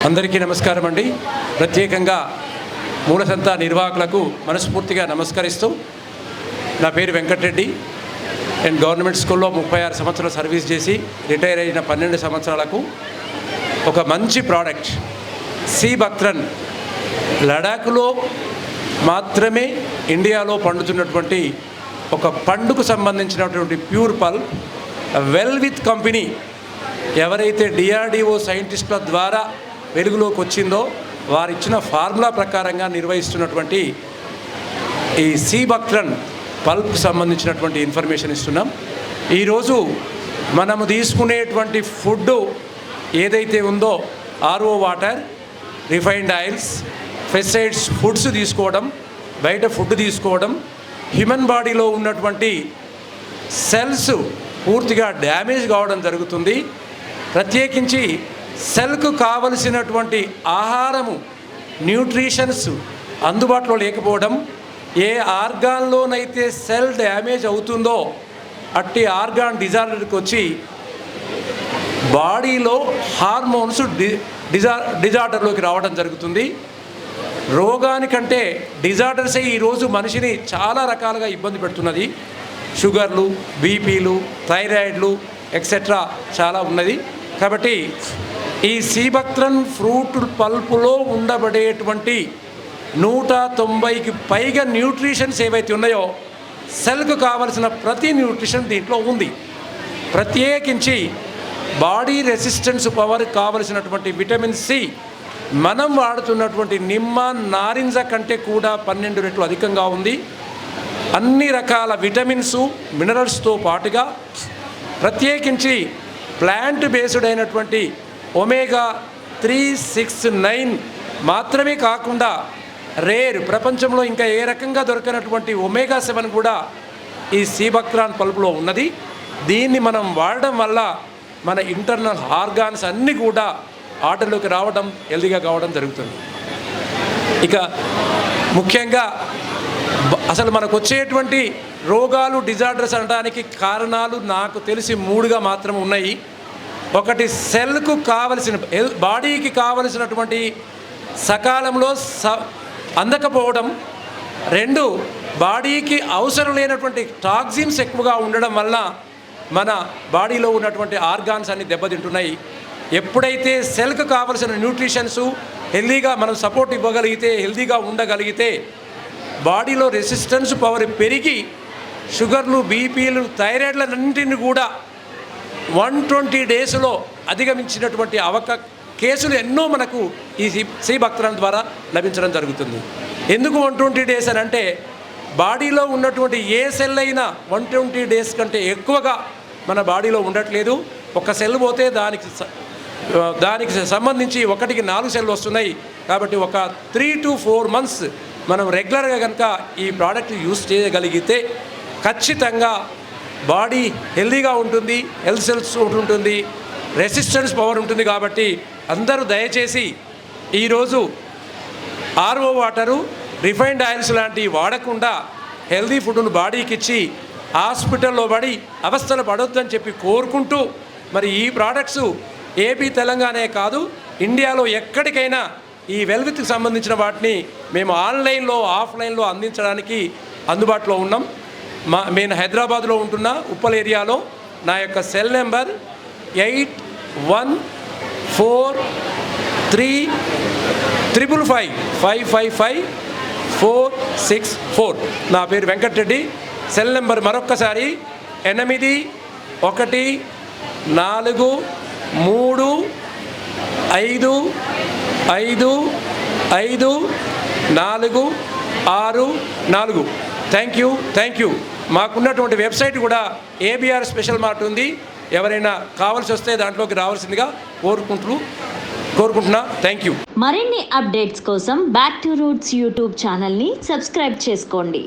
అందరికీ నమస్కారం అండి. ప్రత్యేకంగా మూలసంత నిర్వాహకులకు మనస్ఫూర్తిగా నమస్కరిస్తూ, నా పేరు వెంకటరెడ్డి. నేను గవర్నమెంట్ స్కూల్లో 36 సంవత్సరాలు సర్వీస్ చేసి రిటైర్ అయిన 12 సంవత్సరాలకు ఒక మంచి ప్రోడక్ట్ సి బక్త్రన్, లడాఖ్లో మాత్రమే ఇండియాలో పండుతున్నటువంటి ఒక పండుకు సంబంధించినటువంటి ప్యూర్ పల్ప్ వెల్విత్ కంపెనీ ఎవరైతే డిఆర్డిఓ సైంటిస్టుల ద్వారా వెలుగులోకి వచ్చిందో వారిచ్చిన ఫార్ములా ప్రకారంగా నిర్వహిస్తున్నటువంటి ఈ సి బక్త్రన్ పల్ప్కి సంబంధించినటువంటి ఇన్ఫర్మేషన్ ఇస్తున్నాం. ఈరోజు మనము తీసుకునేటువంటి ఫుడ్ ఏదైతే ఉందో RO water, refined oils, pesticides foods తీసుకోవడం, బయట ఫుడ్ తీసుకోవడం, హ్యూమన్ బాడీలో ఉన్నటువంటి సెల్స్ పూర్తిగా డ్యామేజ్ కావడం జరుగుతుంది. ప్రత్యేకించి సెల్కు కావలసినటువంటి ఆహారము, న్యూట్రిషన్స్ అందుబాటులో లేకపోవడం, ఏ ఆర్గాన్లోనైతే సెల్ డ్యామేజ్ అవుతుందో అట్టి ఆర్గాన్ డిజార్డర్కి వచ్చి బాడీలో హార్మోన్స్ డిజార్డర్లోకి రావడం జరుగుతుంది. రోగానికంటే డిజార్డర్సే ఈరోజు మనిషిని చాలా రకాలుగా ఇబ్బంది పెడుతున్నది. షుగర్లు, బీపీలు, థైరాయిడ్లు ఎక్సెట్రా చాలా ఉన్నది. కాబట్టి ఈ సి బక్త్రన్ ఫ్రూట్ పల్పులో ఉండబడేటువంటి 190కి పైగా న్యూట్రిషన్స్ ఏవైతే ఉన్నాయో సెల్కు కావలసిన ప్రతి న్యూట్రిషన్ దీంట్లో ఉంది. ప్రత్యేకించి బాడీ రెసిస్టెన్స్ పవర్ కావలసినటువంటి విటమిన్ సి మనం వాడుతున్నటువంటి నిమ్మ, నారింజ కంటే కూడా 12 రెట్లు అధికంగా ఉంది. అన్ని రకాల విటమిన్స్, మినరల్స్తో పాటుగా ప్రత్యేకించి ప్లాంట్ బేస్డ్ అయినటువంటి ఒమేగా 3, 6, 9 మాత్రమే కాకుండా రేర్ ప్రపంచంలో ఇంకా ఏ రకంగా దొరకనటువంటి ఒమేగా 7 కూడా ఈ సి బక్త్రన్ పల్పులో ఉన్నది. దీన్ని మనం వాడడం వల్ల మన ఇంటర్నల్ ఆర్గాన్స్ అన్నీ కూడా ఆర్డర్లోకి రావడం, హెల్దీగా కావడం జరుగుతుంది. ఇక ముఖ్యంగా అసలు మనకు వచ్చేటువంటి రోగాలు, డిజార్డర్స్ అనడానికి కారణాలు నాకు తెలిసి 3గా మాత్రం ఉన్నాయి. ఒకటి, సెల్కు కావలసిన బాడీకి కావలసినటువంటి సకాలంలో అందకపోవడం. 2, బాడీకి అవసరం లేనటువంటి టాక్సిన్స్ ఎక్కువగా ఉండడం వల్ల మన బాడీలో ఉన్నటువంటి ఆర్గాన్స్ అన్ని దెబ్బతింటున్నాయి. ఎప్పుడైతే సెల్కు కావలసిన న్యూట్రిషన్స్ హెల్దీగా మనం సపోర్ట్ ఇవ్వగలిగితే, హెల్దీగా ఉండగలిగితే బాడీలో రెసిస్టెన్స్ పవర్ పెరిగి షుగర్లు, బీపీలు, థైరాయిడ్లన్నింటినీ కూడా 120 డేస్లో అధిగమించినటువంటి కేసులు ఎన్నో మనకు ఈ సి బక్త్రన్ ద్వారా లభించడం జరుగుతుంది. ఎందుకు 120 డేస్ అని అంటే బాడీలో ఉన్నటువంటి ఏ సెల్ అయినా 120 డేస్ కంటే ఎక్కువగా మన బాడీలో ఉండట్లేదు. ఒక సెల్ పోతే దానికి సంబంధించి 1కి 4 సెల్లు వస్తున్నాయి. కాబట్టి ఒక 3 to 4 months మనం రెగ్యులర్గా కనుక ఈ ప్రోడక్ట్ యూస్ చేయగలిగితే ఖచ్చితంగా బాడీ హెల్దీగా ఉంటుంది, హెల్త్ సెల్స్ ఉంటుంది, రెసిస్టెన్స్ పవర్ ఉంటుంది. కాబట్టి అందరూ దయచేసి ఈరోజు ఆర్ఓ వాటరు, రిఫైన్డ్ ఆయిల్స్ లాంటివి వాడకుండా హెల్దీ ఫుడ్ను బాడీకి ఇచ్చి హాస్పిటల్లో పడి అవస్థలు పడొద్దని చెప్పి కోరుకుంటూ, మరి ఈ ప్రోడక్ట్స్ ఏపీ, తెలంగాణే కాదు ఇండియాలో ఎక్కడికైనా ఈ వెల్విత్కి సంబంధించిన వాటిని మేము ఆన్లైన్లో, ఆఫ్లైన్లో అందించడానికి అందుబాటులో ఉన్నాం. నేను హైదరాబాద్లో ఉంటున్న ఉప్పల్ ఏరియాలో. నా యొక్క సెల్ నెంబర్ 814355555464. నా పేరు వెంకటరెడ్డి. సెల్ నెంబర్ మరొక్కసారి 814355554664. Thank you. మాకున్నటువంటి వెబ్సైట్ కూడా ఏబిఆర్ స్పెషల్ మార్ట్ ఉంది. ఎవరైనా కావాల్సి వస్తే దాంట్లోకి రావాల్సిందిగా కోరుకుంటున్నా. Thank you. మరిన్ని అప్డేట్స్ కోసం బ్యాక్ టు రూట్స్ యూట్యూబ్ ఛానల్ని సబ్స్క్రైబ్ చేసుకోండి.